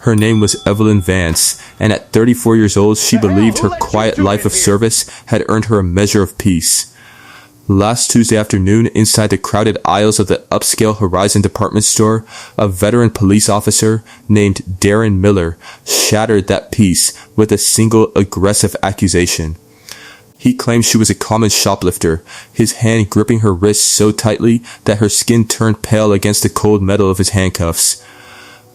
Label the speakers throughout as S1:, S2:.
S1: Her name was Evelyn Vance, and at 34 years old, she believed her quiet life of service had earned her a measure of peace. Last Tuesday afternoon, inside the crowded aisles of the upscale Horizon department store, a veteran police officer named Darren Miller shattered that peace with a single aggressive accusation. He claimed she was a common shoplifter, his hand gripping her wrist so tightly that her skin turned pale against the cold metal of his handcuffs.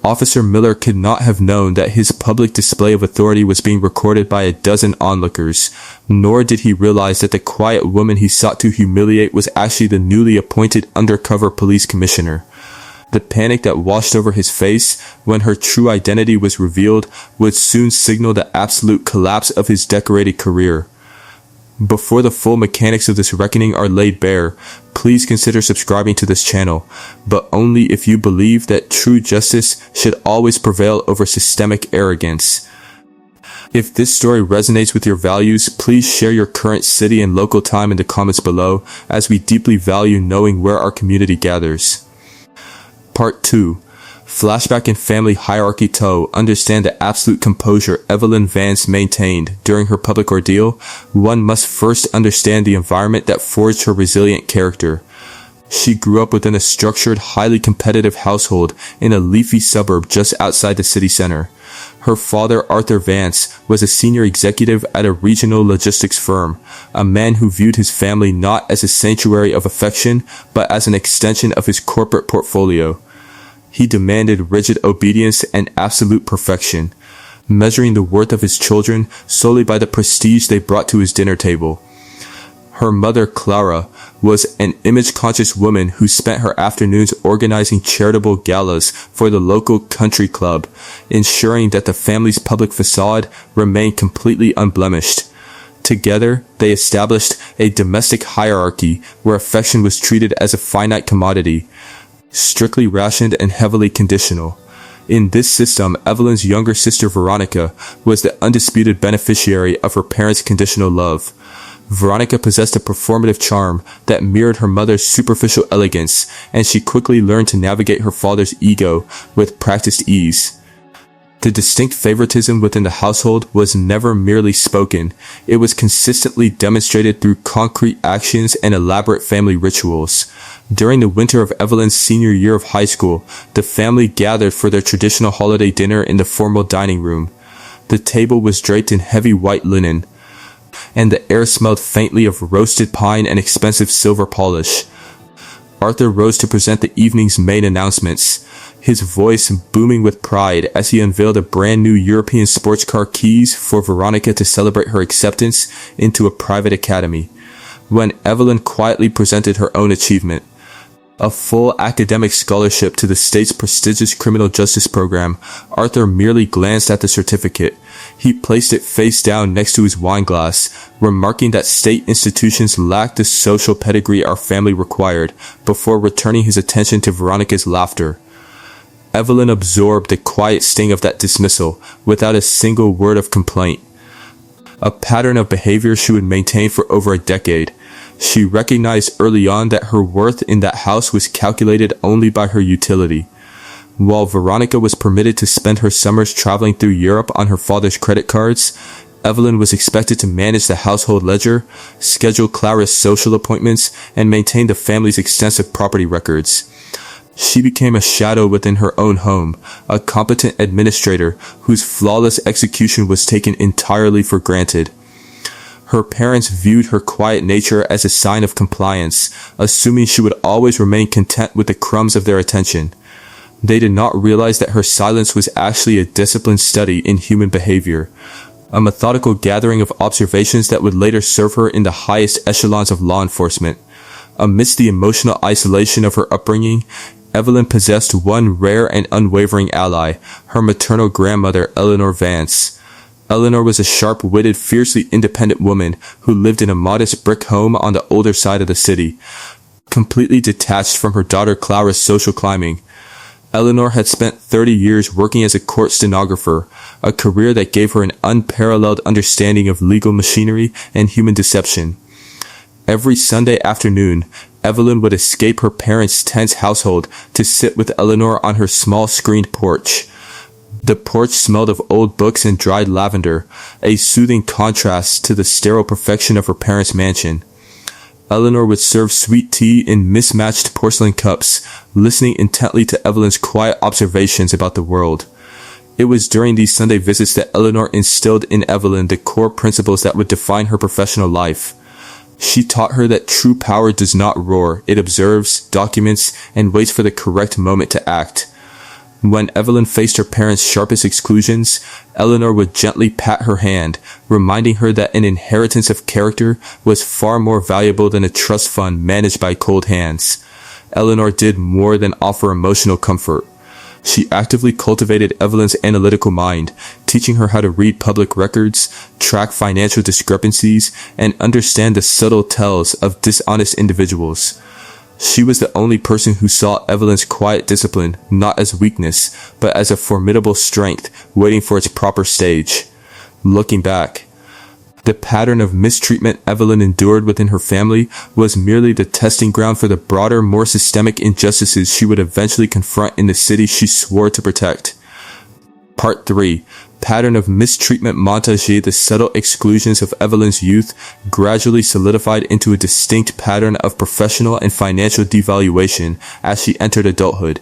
S1: Officer Miller could not have known that his public display of authority was being recorded by a dozen onlookers, nor did he realize that the quiet woman he sought to humiliate was actually the newly appointed undercover police commissioner. The panic that washed over his face when her true identity was revealed would soon signal the absolute collapse of his decorated career. Before the full mechanics of this reckoning are laid bare, please consider subscribing to this channel, but only if you believe that true justice should always prevail over systemic arrogance. If this story resonates with your values, please share your current city and local time in the comments below, as we deeply value knowing where our community gathers. Part 2. Flashback and family hierarchy. To understand the absolute composure Evelyn Vance maintained during her public ordeal, one must first understand the environment that forged her resilient character. She grew up within a structured, highly competitive household in a leafy suburb just outside the city center. Her father, Arthur Vance, was a senior executive at a regional logistics firm, a man who viewed his family not as a sanctuary of affection, but as an extension of his corporate portfolio. He demanded rigid obedience and absolute perfection, measuring the worth of his children solely by the prestige they brought to his dinner table. Her mother, Clara, was an image-conscious woman who spent her afternoons organizing charitable galas for the local country club, ensuring that the family's public facade remained completely unblemished. Together, they established a domestic hierarchy where affection was treated as a finite commodity, strictly rationed and heavily conditional. In this system, Evelyn's younger sister Veronica was the undisputed beneficiary of her parents' conditional love. Veronica possessed a performative charm that mirrored her mother's superficial elegance, and she quickly learned to navigate her father's ego with practiced ease. The distinct favoritism within the household was never merely spoken. It was consistently demonstrated through concrete actions and elaborate family rituals. During the winter of Evelyn's senior year of high school, the family gathered for their traditional holiday dinner in the formal dining room. The table was draped in heavy white linen, and the air smelled faintly of roasted pine and expensive silver polish. Arthur rose to present the evening's main announcements, his voice booming with pride as he unveiled a brand new European sports car keys for Veronica to celebrate her acceptance into a private academy. When Evelyn quietly presented her own achievement, a full academic scholarship to the state's prestigious criminal justice program, Arthur merely glanced at the certificate. He placed it face down next to his wine glass, remarking that state institutions lacked the social pedigree our family required, before returning his attention to Veronica's laughter. Evelyn absorbed the quiet sting of that dismissal without a single word of complaint. A pattern of behavior she would maintain for over a decade. She recognized early on that her worth in that house was calculated only by her utility. While Veronica was permitted to spend her summers traveling through Europe on her father's credit cards, Evelyn was expected to manage the household ledger, schedule Clara's social appointments, and maintain the family's extensive property records. She became a shadow within her own home, a competent administrator whose flawless execution was taken entirely for granted. Her parents viewed her quiet nature as a sign of compliance, assuming she would always remain content with the crumbs of their attention. They did not realize that her silence was actually a disciplined study in human behavior, a methodical gathering of observations that would later serve her in the highest echelons of law enforcement. Amidst the emotional isolation of her upbringing, Evelyn possessed one rare and unwavering ally, her maternal grandmother, Eleanor Vance. Eleanor was a sharp-witted, fiercely independent woman who lived in a modest brick home on the older side of the city, completely detached from her daughter Clara's social climbing. Eleanor had spent 30 years working as a court stenographer, a career that gave her an unparalleled understanding of legal machinery and human deception. Every Sunday afternoon, Evelyn would escape her parents' tense household to sit with Eleanor on her small screened porch. The porch smelled of old books and dried lavender, a soothing contrast to the sterile perfection of her parents' mansion. Eleanor would serve sweet tea in mismatched porcelain cups, listening intently to Evelyn's quiet observations about the world. It was during these Sunday visits that Eleanor instilled in Evelyn the core principles that would define her professional life. She taught her that true power does not roar, it observes, documents, and waits for the correct moment to act. When Evelyn faced her parents' sharpest exclusions, Eleanor would gently pat her hand, reminding her that an inheritance of character was far more valuable than a trust fund managed by cold hands. Eleanor did more than offer emotional comfort. She actively cultivated Evelyn's analytical mind, teaching her how to read public records, track financial discrepancies, and understand the subtle tells of dishonest individuals. She was the only person who saw Evelyn's quiet discipline not as weakness, but as a formidable strength waiting for its proper stage. Looking back, the pattern of mistreatment Evelyn endured within her family was merely the testing ground for the broader, more systemic injustices she would eventually confront in the city she swore to protect. Part 3. Pattern of mistreatment montage. The subtle exclusions of Evelyn's youth gradually solidified into a distinct pattern of professional and financial devaluation as she entered adulthood.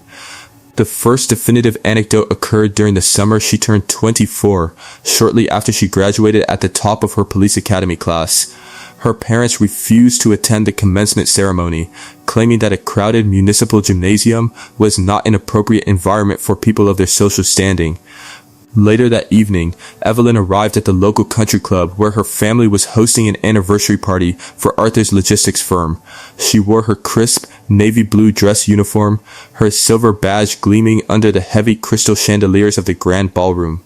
S1: The first definitive anecdote occurred during the summer she turned 24, shortly after she graduated at the top of her police academy class. Her parents refused to attend the commencement ceremony, claiming that a crowded municipal gymnasium was not an appropriate environment for people of their social standing. Later that evening, Evelyn arrived at the local country club where her family was hosting an anniversary party for Arthur's logistics firm. She wore her crisp, navy blue dress uniform, her silver badge gleaming under the heavy crystal chandeliers of the grand ballroom.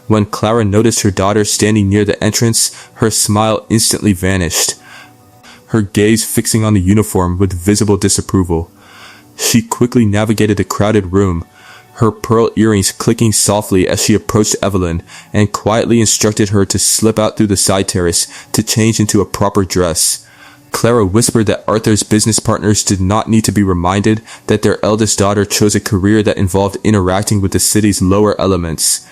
S1: When Clara noticed her daughter standing near the entrance, her smile instantly vanished, her gaze fixing on the uniform with visible disapproval. She quickly navigated the crowded room, her pearl earrings clicking softly as she approached Evelyn, and quietly instructed her to slip out through the side terrace to change into a proper dress. Clara whispered that Arthur's business partners did not need to be reminded that their eldest daughter chose a career that involved interacting with the city's lower elements.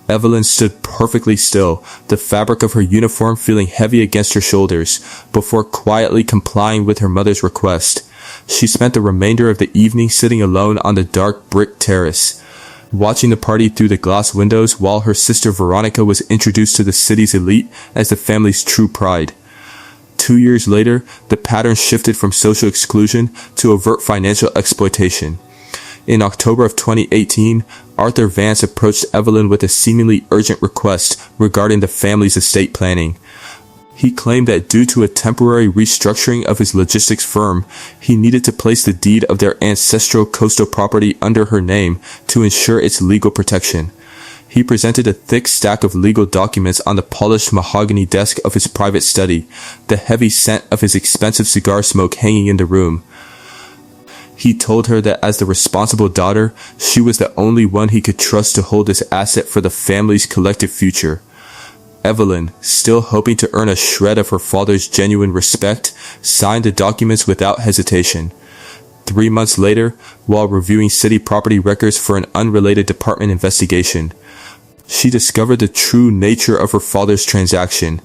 S1: Evelyn stood perfectly still, the fabric of her uniform feeling heavy against her shoulders, before quietly complying with her mother's request. She spent the remainder of the evening sitting alone on the dark brick terrace, watching the party through the glass windows while her sister Veronica was introduced to the city's elite as the family's true pride. 2 years later, the pattern shifted from social exclusion to overt financial exploitation. In October of 2018, Arthur Vance approached Evelyn with a seemingly urgent request regarding the family's estate planning. He claimed that due to a temporary restructuring of his logistics firm, he needed to place the deed of their ancestral coastal property under her name to ensure its legal protection. He presented a thick stack of legal documents on the polished mahogany desk of his private study, the heavy scent of his expensive cigar smoke hanging in the room. He told her that as the responsible daughter, she was the only one he could trust to hold this asset for the family's collective future. Evelyn, still hoping to earn a shred of her father's genuine respect, signed the documents without hesitation. 3 months later, while reviewing city property records for an unrelated department investigation, she discovered the true nature of her father's transaction.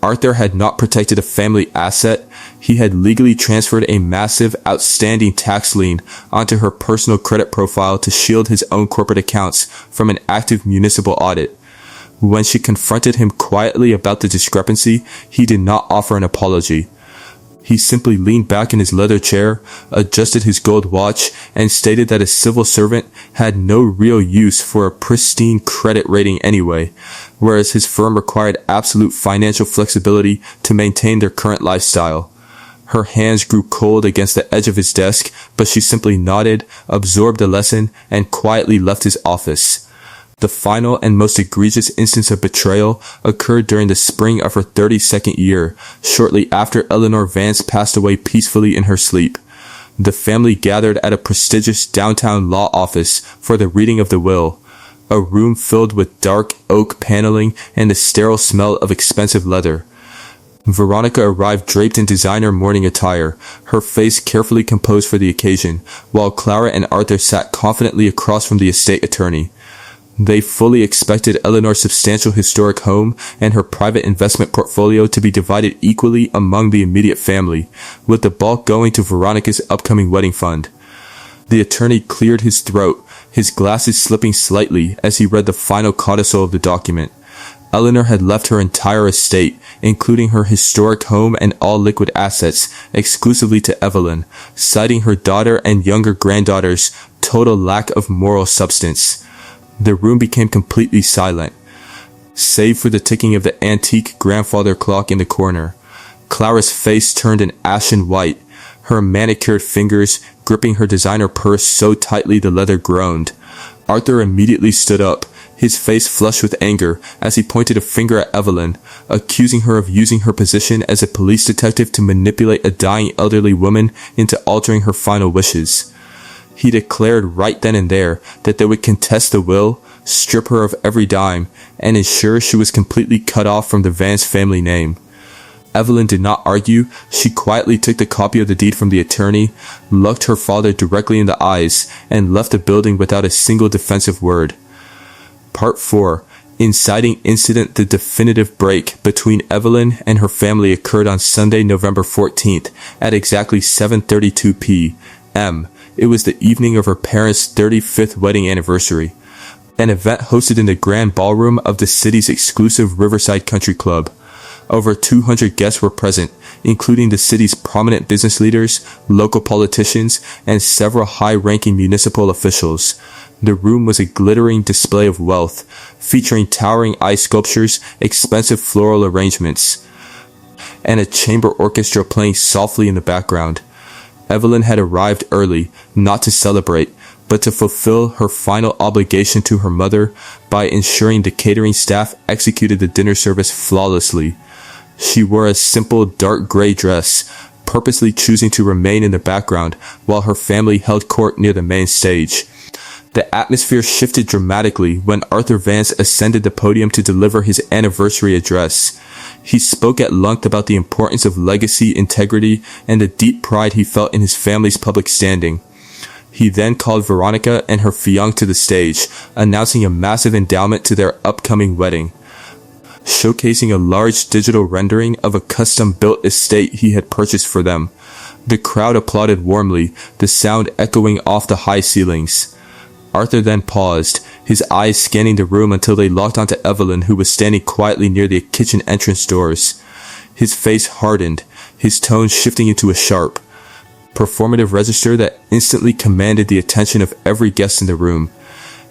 S1: Arthur had not protected a family asset. He had legally transferred a massive, outstanding tax lien onto her personal credit profile to shield his own corporate accounts from an active municipal audit. When she confronted him quietly about the discrepancy, he did not offer an apology. He simply leaned back in his leather chair, adjusted his gold watch, and stated that a civil servant had no real use for a pristine credit rating anyway, whereas his firm required absolute financial flexibility to maintain their current lifestyle. Her hands grew cold against the edge of his desk, but she simply nodded, absorbed the lesson, and quietly left his office. The final and most egregious instance of betrayal occurred during the spring of her 32nd year, shortly after Eleanor Vance passed away peacefully in her sleep. The family gathered at a prestigious downtown law office for the reading of the will, a room filled with dark oak paneling and the sterile smell of expensive leather. Veronica arrived draped in designer morning attire, her face carefully composed for the occasion, while Clara and Arthur sat confidently across from the estate attorney. They fully expected Eleanor's substantial historic home and her private investment portfolio to be divided equally among the immediate family, with the bulk going to Veronica's upcoming wedding fund. The attorney cleared his throat, his glasses slipping slightly as he read the final codicil of the document. Eleanor had left her entire estate, including her historic home and all liquid assets, exclusively to Evelyn, citing her daughter and younger granddaughter's total lack of moral substance. The room became completely silent, save for the ticking of the antique grandfather clock in the corner. Clara's face turned an ashen white, her manicured fingers gripping her designer purse so tightly the leather groaned. Arthur immediately stood up, his face flushed with anger as he pointed a finger at Evelyn, accusing her of using her position as a police detective to manipulate a dying elderly woman into altering her final wishes. He declared right then and there that they would contest the will, strip her of every dime, and ensure she was completely cut off from the Vance family name. Evelyn did not argue. She quietly took the copy of the deed from the attorney, looked her father directly in the eyes, and left the building without a single defensive word. Part 4. Inciting incident. The definitive break between Evelyn and her family occurred on Sunday, November 14th at exactly 7:32 p.m. It was the evening of her parents' 35th wedding anniversary, an event hosted in the grand ballroom of the city's exclusive Riverside Country Club. Over 200 guests were present, including the city's prominent business leaders, local politicians, and several high-ranking municipal officials. The room was a glittering display of wealth, featuring towering ice sculptures, expensive floral arrangements, and a chamber orchestra playing softly in the background. Evelyn had arrived early, not to celebrate, but to fulfill her final obligation to her mother by ensuring the catering staff executed the dinner service flawlessly. She wore a simple dark gray dress, purposely choosing to remain in the background while her family held court near the main stage. The atmosphere shifted dramatically when Arthur Vance ascended the podium to deliver his anniversary address. He spoke at length about the importance of legacy, integrity, and the deep pride he felt in his family's public standing. He then called Veronica and her fiancé to the stage, announcing a massive endowment to their upcoming wedding. Showcasing a large digital rendering of a custom-built estate he had purchased for them. The crowd applauded warmly, the sound echoing off the high ceilings. Arthur then paused, his eyes scanning the room until they locked onto Evelyn, who was standing quietly near the kitchen entrance doors. His face hardened, his tone shifting into a sharp, performative register that instantly commanded the attention of every guest in the room.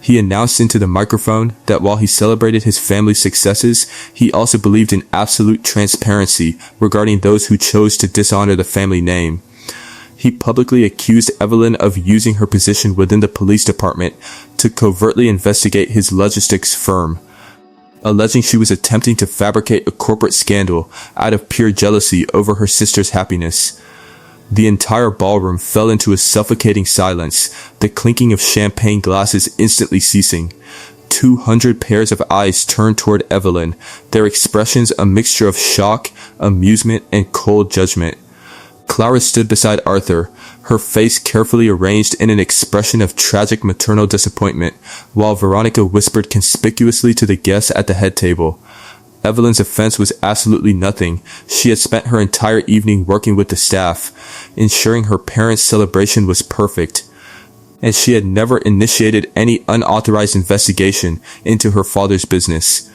S1: He announced into the microphone that while he celebrated his family's successes, he also believed in absolute transparency regarding those who chose to dishonor the family name. He publicly accused Evelyn of using her position within the police department to covertly investigate his logistics firm, alleging she was attempting to fabricate a corporate scandal out of pure jealousy over her sister's happiness. The entire ballroom fell into a suffocating silence, the clinking of champagne glasses instantly ceasing. 200 pairs of eyes turned toward Evelyn, their expressions a mixture of shock, amusement, and cold judgment. Clara stood beside Arthur, her face carefully arranged in an expression of tragic maternal disappointment, while Veronica whispered conspicuously to the guests at the head table. Evelyn's offense was absolutely nothing. She had spent her entire evening working with the staff, ensuring her parents' celebration was perfect, and she had never initiated any unauthorized investigation into her father's business.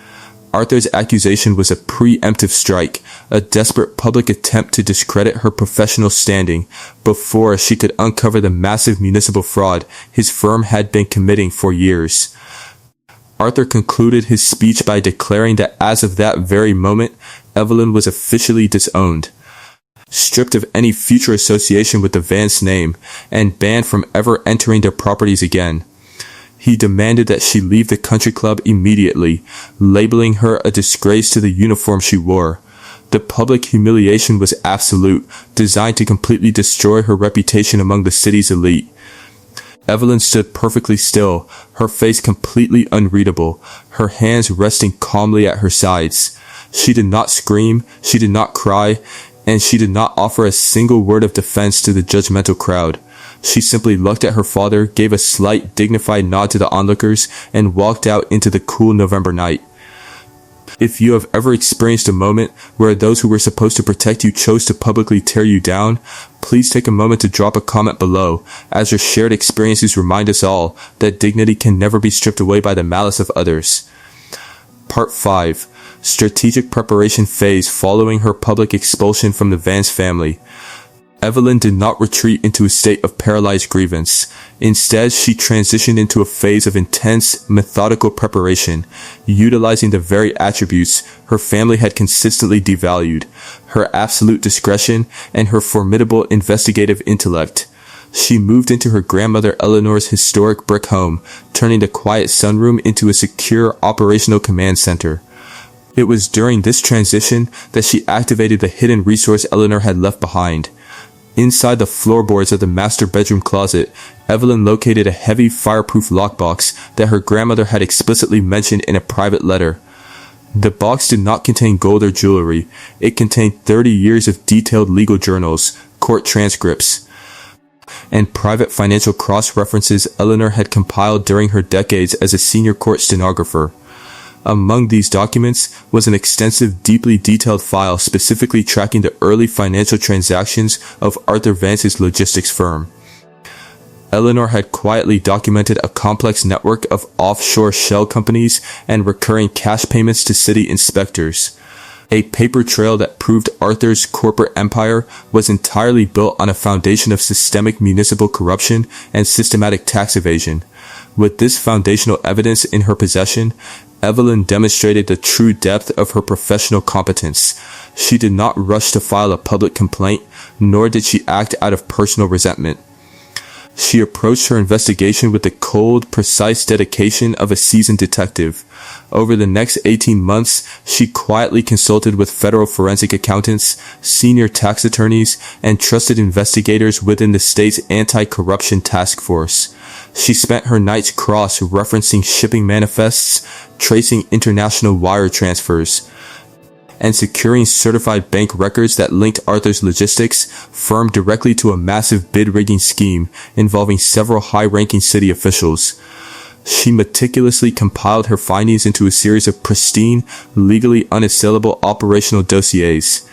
S1: Arthur's accusation was a preemptive strike, a desperate public attempt to discredit her professional standing before she could uncover the massive municipal fraud his firm had been committing for years. Arthur concluded his speech by declaring that as of that very moment, Evelyn was officially disowned, stripped of any future association with the Vance name, and banned from ever entering their properties again. He demanded that she leave the country club immediately, labeling her a disgrace to the uniform she wore. The public humiliation was absolute, designed to completely destroy her reputation among the city's elite. Evelyn stood perfectly still, her face completely unreadable, her hands resting calmly at her sides. She did not scream, she did not cry, and she did not offer a single word of defense to the judgmental crowd. She simply looked at her father, gave a slight, dignified nod to the onlookers, and walked out into the cool November night. If you have ever experienced a moment where those who were supposed to protect you chose to publicly tear you down, please take a moment to drop a comment below, as your shared experiences remind us all that dignity can never be stripped away by the malice of others. Part 5. Strategic Preparation Phase following her public expulsion from the Vance family. Evelyn did not retreat into a state of paralyzed grievance. Instead, she transitioned into a phase of intense, methodical preparation, utilizing the very attributes her family had consistently devalued: her absolute discretion and her formidable investigative intellect. She moved into her grandmother Eleanor's historic brick home, turning the quiet sunroom into a secure operational command center. It was during this transition that she activated the hidden resource Eleanor had left behind. Inside the floorboards of the master bedroom closet, Evelyn located a heavy fireproof lockbox that her grandmother had explicitly mentioned in a private letter. The box did not contain gold or jewelry. It contained 30 years of detailed legal journals, court transcripts, and private financial cross-references Eleanor had compiled during her decades as a senior court stenographer. Among these documents was an extensive, deeply detailed file specifically tracking the early financial transactions of Arthur Vance's logistics firm. Eleanor had quietly documented a complex network of offshore shell companies and recurring cash payments to city inspectors. A paper trail that proved Arthur's corporate empire was entirely built on a foundation of systemic municipal corruption and systematic tax evasion. With this foundational evidence in her possession, Evelyn demonstrated the true depth of her professional competence. She did not rush to file a public complaint, nor did she act out of personal resentment. She approached her investigation with the cold, precise dedication of a seasoned detective. Over the next 18 months, she quietly consulted with federal forensic accountants, senior tax attorneys, and trusted investigators within the state's anti-corruption task force. She spent her nights cross-referencing shipping manifests, tracing international wire transfers, and securing certified bank records that linked Arthur's logistics firm directly to a massive bid-rigging scheme involving several high-ranking city officials. She meticulously compiled her findings into a series of pristine, legally unassailable operational dossiers.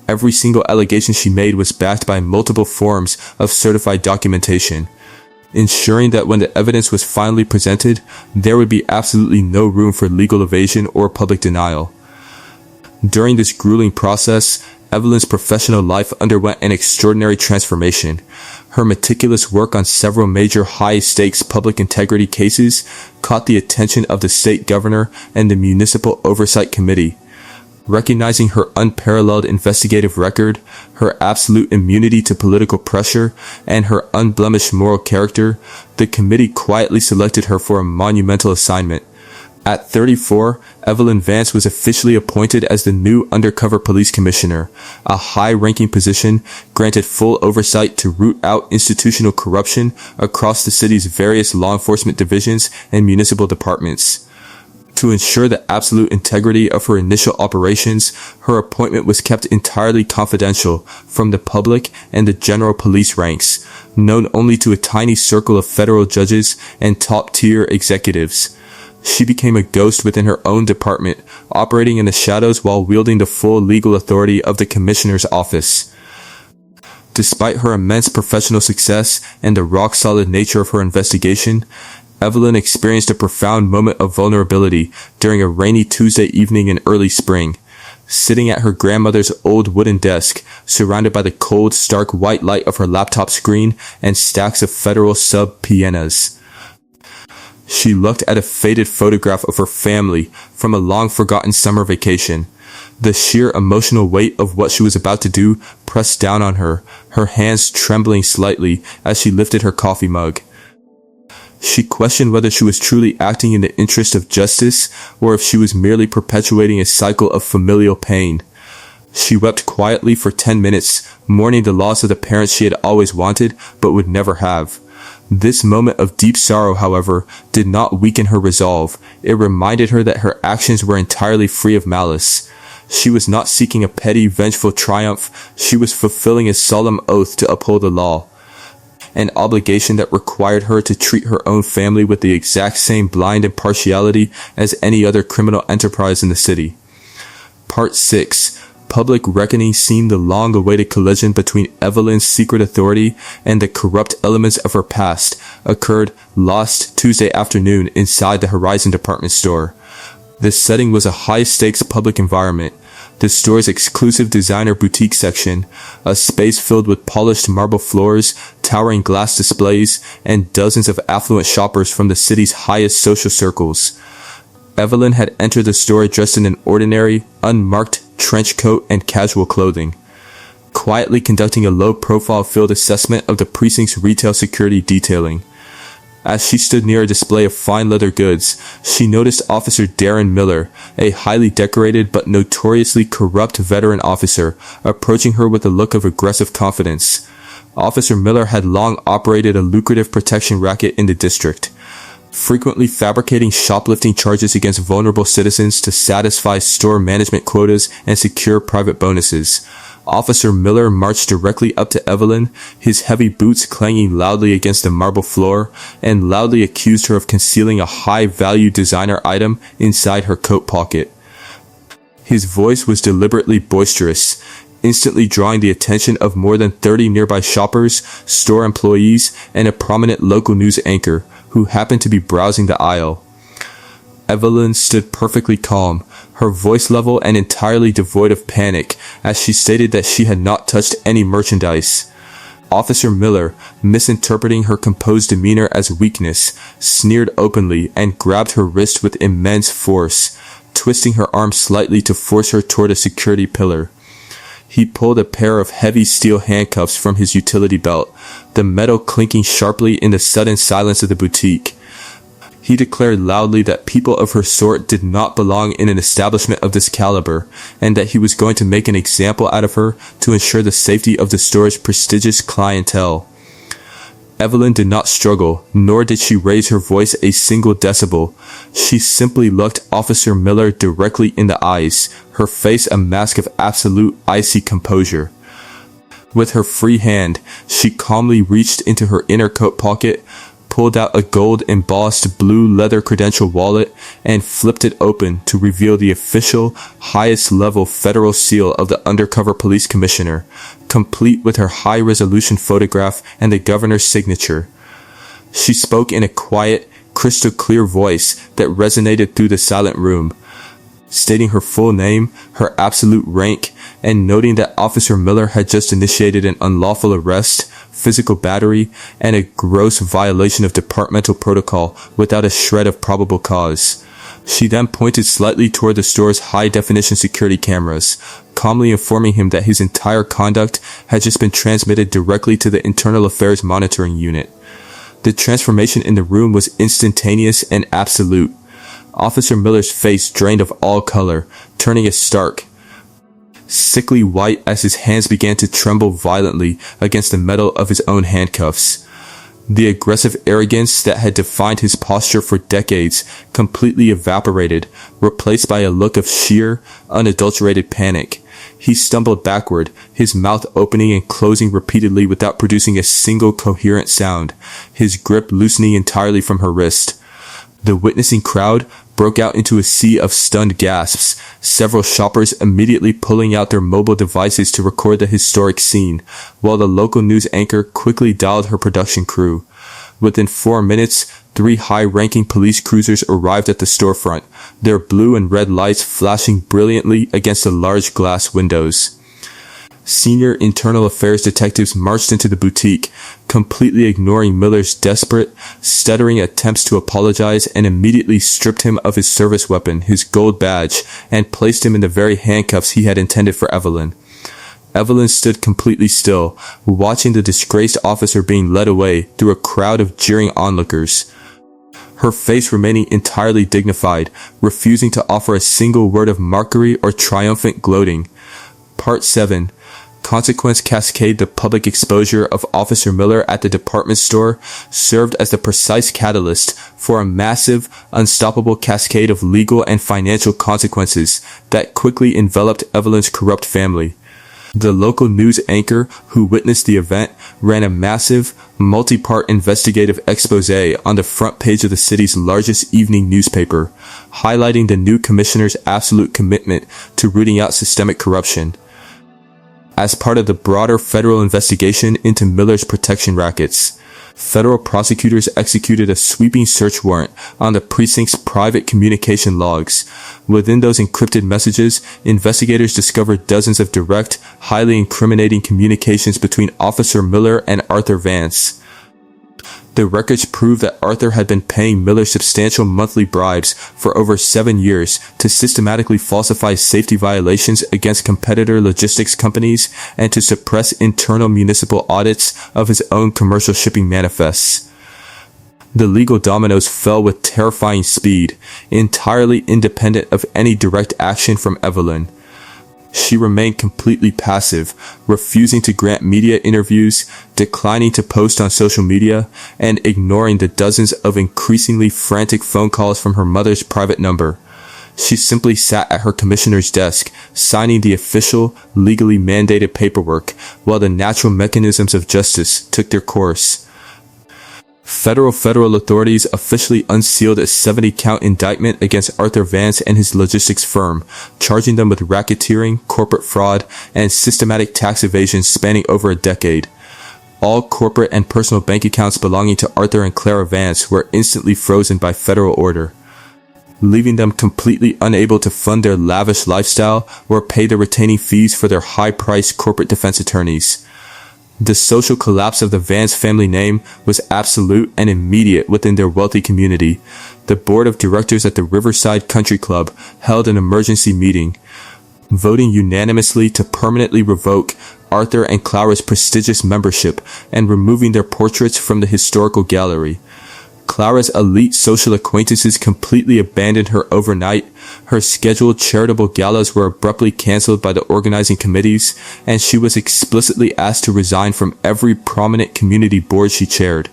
S1: Every single allegation she made was backed by multiple forms of certified documentation, ensuring that when the evidence was finally presented, there would be absolutely no room for legal evasion or public denial. During this grueling process, Evelyn's professional life underwent an extraordinary transformation. Her meticulous work on several major high-stakes public integrity cases caught the attention of the state governor and the Municipal Oversight Committee. Recognizing her unparalleled investigative record, her absolute immunity to political pressure, and her unblemished moral character, the committee quietly selected her for a monumental assignment. At 34, Evelyn Vance was officially appointed as the new undercover police commissioner, a high-ranking position granted full oversight to root out institutional corruption across the city's various law enforcement divisions and municipal departments. To ensure the absolute integrity of her initial operations, her appointment was kept entirely confidential from the public and the general police ranks, known only to a tiny circle of federal judges and top-tier executives. She became a ghost within her own department, operating in the shadows while wielding the full legal authority of the commissioner's office. Despite her immense professional success and the rock-solid nature of her investigation, Evelyn experienced a profound moment of vulnerability during a rainy Tuesday evening in early spring. Sitting at her grandmother's old wooden desk, surrounded by the cold, stark white light of her laptop screen and stacks of federal subpoenas, she looked at a faded photograph of her family from a long-forgotten summer vacation. The sheer emotional weight of what she was about to do pressed down on her, her hands trembling slightly as she lifted her coffee mug. She questioned whether she was truly acting in the interest of justice or if she was merely perpetuating a cycle of familial pain. She wept quietly for 10 minutes, mourning the loss of the parents she had always wanted but would never have. This moment of deep sorrow, however, did not weaken her resolve. It reminded her that her actions were entirely free of malice. She was not seeking a petty, vengeful triumph. She was fulfilling a solemn oath to uphold the law. an obligation that required her to treat her own family with the exact same blind impartiality as any other criminal enterprise in the city. Part 6. Public reckoning, seeing the long-awaited collision between Evelyn's secret authority and the corrupt elements of her past, occurred last Tuesday afternoon inside the Horizon department store. The setting was a high-stakes public environment. The store's exclusive designer boutique section, a space filled with polished marble floors, towering glass displays, and dozens of affluent shoppers from the city's highest social circles. Evelyn had entered the store dressed in an ordinary, unmarked trench coat and casual clothing, quietly conducting a low-profile field assessment of the precinct's retail security detailing. As she stood near a display of fine leather goods, she noticed Officer Darren Miller, a highly decorated but notoriously corrupt veteran officer, approaching her with a look of aggressive confidence. Officer Miller had long operated a lucrative protection racket in the district, frequently fabricating shoplifting charges against vulnerable citizens to satisfy store management quotas and secure private bonuses. Officer Miller marched directly up to Evelyn, his heavy boots clanging loudly against the marble floor, and loudly accused her of concealing a high-value designer item inside her coat pocket. His voice was deliberately boisterous, instantly drawing the attention of more than 30 nearby shoppers, store employees, and a prominent local news anchor who happened to be browsing the aisle. Evelyn stood perfectly calm, her voice level and entirely devoid of panic, as she stated that she had not touched any merchandise. Officer Miller, misinterpreting her composed demeanor as weakness, sneered openly and grabbed her wrist with immense force, twisting her arm slightly to force her toward a security pillar. He pulled a pair of heavy steel handcuffs from his utility belt, the metal clinking sharply in the sudden silence of the boutique. He declared loudly that people of her sort did not belong in an establishment of this caliber, and that he was going to make an example out of her to ensure the safety of the store's prestigious clientele. Evelyn did not struggle, nor did she raise her voice a single decibel. She simply looked Officer Miller directly in the eyes, her face a mask of absolute icy composure. With her free hand, she calmly reached into her inner coat pocket, pulled out a gold-embossed blue leather credential wallet, and flipped it open to reveal the official, highest-level federal seal of the undercover police commissioner, complete with her high-resolution photograph and the governor's signature. She spoke in a quiet, crystal-clear voice that resonated through the silent room, stating her full name, her absolute rank, and noting that Officer Miller had just initiated an unlawful arrest, physical battery, and a gross violation of departmental protocol without a shred of probable cause. She then pointed slightly toward the store's high-definition security cameras, calmly informing him that his entire conduct had just been transmitted directly to the Internal Affairs Monitoring Unit. The transformation in the room was instantaneous and absolute. Officer Miller's face drained of all color, turning a stark, sickly white as his hands began to tremble violently against the metal of his own handcuffs. The aggressive arrogance that had defined his posture for decades completely evaporated, replaced by a look of sheer, unadulterated panic. He stumbled backward, his mouth opening and closing repeatedly without producing a single coherent sound, his grip loosening entirely from her wrist. The witnessing crowd broke out into a sea of stunned gasps, several shoppers immediately pulling out their mobile devices to record the historic scene, while the local news anchor quickly dialed her production crew. Within 4 minutes, 3 high-ranking police cruisers arrived at the storefront, their blue and red lights flashing brilliantly against the large glass windows. Senior Internal Affairs detectives marched into the boutique, completely ignoring Miller's desperate, stuttering attempts to apologize, and immediately stripped him of his service weapon, his gold badge, and placed him in the very handcuffs he had intended for Evelyn. Evelyn stood completely still, watching the disgraced officer being led away through a crowd of jeering onlookers, her face remaining entirely dignified, refusing to offer a single word of mockery or triumphant gloating. Part 7. Consequence cascade. The public exposure of Officer Miller at the department store served as the precise catalyst for a massive, unstoppable cascade of legal and financial consequences that quickly enveloped Evelyn's corrupt family. The local news anchor who witnessed the event ran a massive, multi-part investigative expose on the front page of the city's largest evening newspaper, highlighting the new commissioner's absolute commitment to rooting out systemic corruption. As part of the broader federal investigation into Miller's protection rackets, federal prosecutors executed a sweeping search warrant on the precinct's private communication logs. Within those encrypted messages, investigators discovered dozens of direct, highly incriminating communications between Officer Miller and Arthur Vance. The records prove that Arthur had been paying Miller substantial monthly bribes for over 7 years to systematically falsify safety violations against competitor logistics companies and to suppress internal municipal audits of his own commercial shipping manifests. The legal dominoes fell with terrifying speed, entirely independent of any direct action from Evelyn. She remained completely passive, refusing to grant media interviews, declining to post on social media, and ignoring the dozens of increasingly frantic phone calls from her mother's private number. She simply sat at her commissioner's desk, signing the official, legally mandated paperwork, while the natural mechanisms of justice took their course. Federal authorities officially unsealed a 70-count indictment against Arthur Vance and his logistics firm, charging them with racketeering, corporate fraud, and systematic tax evasion spanning over a decade. All corporate and personal bank accounts belonging to Arthur and Clara Vance were instantly frozen by federal order, leaving them completely unable to fund their lavish lifestyle or pay the retaining fees for their high-priced corporate defense attorneys. The social collapse of the Vance family name was absolute and immediate within their wealthy community. The board of directors at the Riverside Country Club held an emergency meeting, voting unanimously to permanently revoke Arthur and Clara's prestigious membership and removing their portraits from the historical gallery. Clara's elite social acquaintances completely abandoned her overnight. Her scheduled charitable galas were abruptly cancelled by the organizing committees, and she was explicitly asked to resign from every prominent community board she chaired.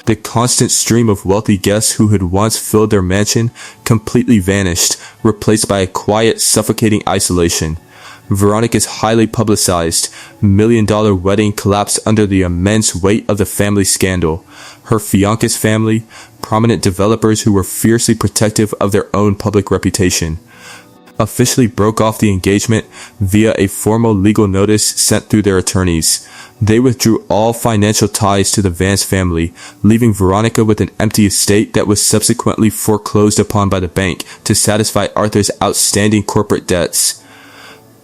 S1: The constant stream of wealthy guests who had once filled their mansion completely vanished, replaced by a quiet, suffocating isolation. Veronica's highly publicized, million-dollar wedding collapsed under the immense weight of the family scandal. Her fiancé's family, prominent developers who were fiercely protective of their own public reputation, officially broke off the engagement via a formal legal notice sent through their attorneys. They withdrew all financial ties to the Vance family, leaving Veronica with an empty estate that was subsequently foreclosed upon by the bank to satisfy Arthur's outstanding corporate debts.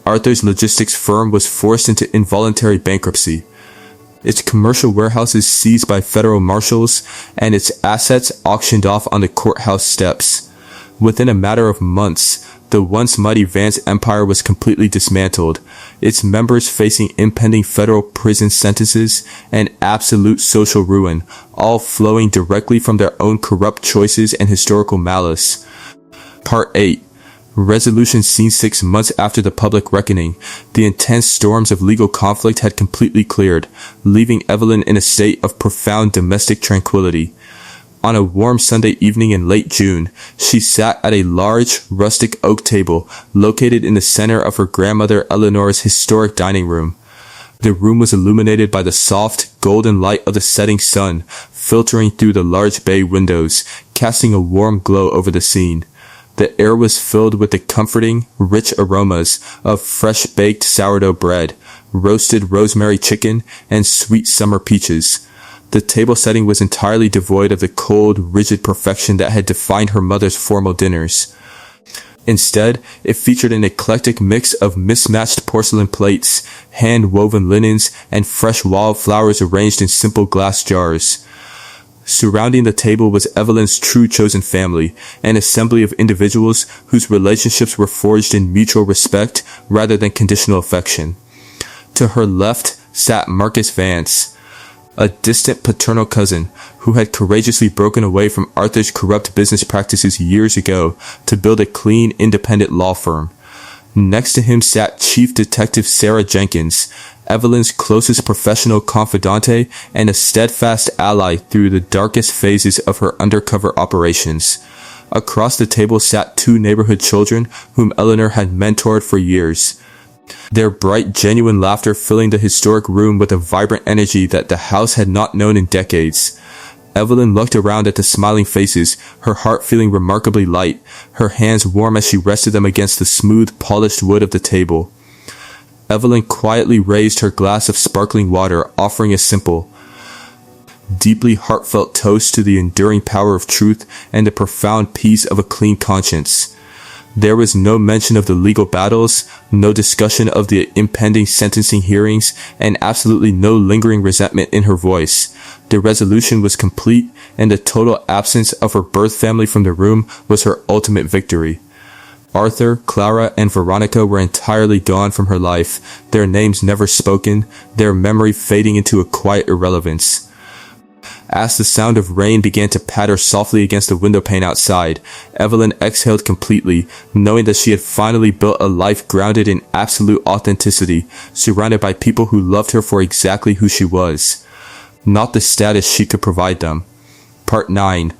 S1: Arthur's logistics firm was forced into involuntary bankruptcy, its commercial warehouses seized by federal marshals, and its assets auctioned off on the courthouse steps. Within a matter of months, the once mighty Vance empire was completely dismantled, its members facing impending federal prison sentences and absolute social ruin, all flowing directly from their own corrupt choices and historical malice. Part 8. Resolution seen 6 months after the public reckoning. The intense storms of legal conflict had completely cleared, leaving Evelyn in a state of profound domestic tranquility. On a warm Sunday evening in late June, she sat at a large, rustic oak table located in the center of her grandmother Eleanor's historic dining room. The room was illuminated by the soft, golden light of the setting sun, filtering through the large bay windows, casting a warm glow over the scene. The air was filled with the comforting, rich aromas of fresh-baked sourdough bread, roasted rosemary chicken, and sweet summer peaches. The table setting was entirely devoid of the cold, rigid perfection that had defined her mother's formal dinners. Instead, it featured an eclectic mix of mismatched porcelain plates, hand-woven linens, and fresh wildflowers arranged in simple glass jars. Surrounding the table was Evelyn's true chosen family, an assembly of individuals whose relationships were forged in mutual respect rather than conditional affection. To her left sat Marcus Vance, a distant paternal cousin who had courageously broken away from Arthur's corrupt business practices years ago to build a clean, independent law firm. Next to him sat Chief Detective Sarah Jenkins, Evelyn's closest professional confidante and a steadfast ally through the darkest phases of her undercover operations. Across the table sat 2 neighborhood children whom Eleanor had mentored for years. their bright, genuine laughter filling the historic room with a vibrant energy that the house had not known in decades. Evelyn looked around at the smiling faces, her heart feeling remarkably light, her hands warm as she rested them against the smooth, polished wood of the table. Evelyn quietly raised her glass of sparkling water, offering a simple, deeply heartfelt toast to the enduring power of truth and the profound peace of a clean conscience. There was no mention of the legal battles, no discussion of the impending sentencing hearings, and absolutely no lingering resentment in her voice. The resolution was complete, and the total absence of her birth family from the room was her ultimate victory. Arthur, Clara, and Veronica were entirely gone from her life, their names never spoken, their memory fading into a quiet irrelevance. As the sound of rain began to patter softly against the windowpane outside, Evelyn exhaled completely, knowing that she had finally built a life grounded in absolute authenticity, surrounded by people who loved her for exactly who she was, not the status she could provide them. Part 9.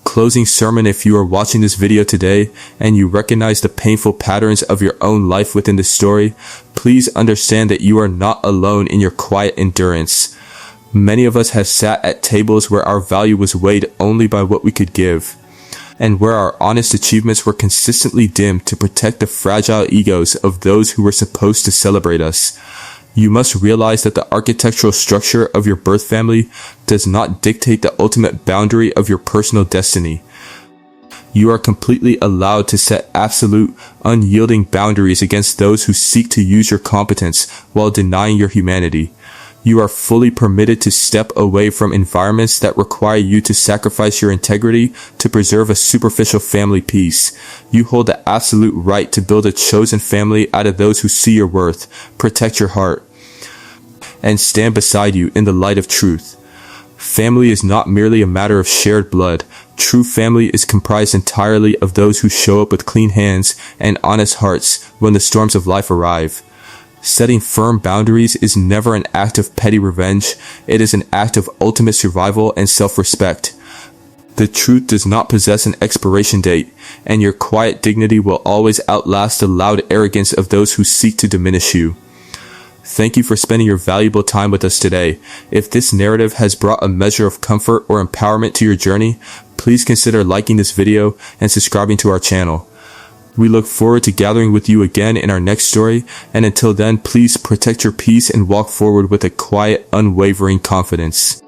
S1: Closing sermon. If you are watching this video today and you recognize the painful patterns of your own life within the story, please understand that you are not alone in your quiet endurance. Many of us have sat at tables where our value was weighed only by what we could give, and where our honest achievements were consistently dimmed to protect the fragile egos of those who were supposed to celebrate us. You must realize that the architectural structure of your birth family does not dictate the ultimate boundary of your personal destiny. You are completely allowed to set absolute, unyielding boundaries against those who seek to use your competence while denying your humanity. You are fully permitted to step away from environments that require you to sacrifice your integrity to preserve a superficial family peace. You hold the absolute right to build a chosen family out of those who see your worth, protect your heart, and stand beside you in the light of truth. Family is not merely a matter of shared blood. True family is comprised entirely of those who show up with clean hands and honest hearts when the storms of life arrive. Setting firm boundaries is never an act of petty revenge. It is an act of ultimate survival and self-respect. The truth does not possess an expiration date, and your quiet dignity will always outlast the loud arrogance of those who seek to diminish you. Thank you for spending your valuable time with us today. If this narrative has brought a measure of comfort or empowerment to your journey, please consider liking this video and subscribing to our channel. We look forward to gathering with you again in our next story, and until then, please protect your peace and walk forward with a quiet, unwavering confidence.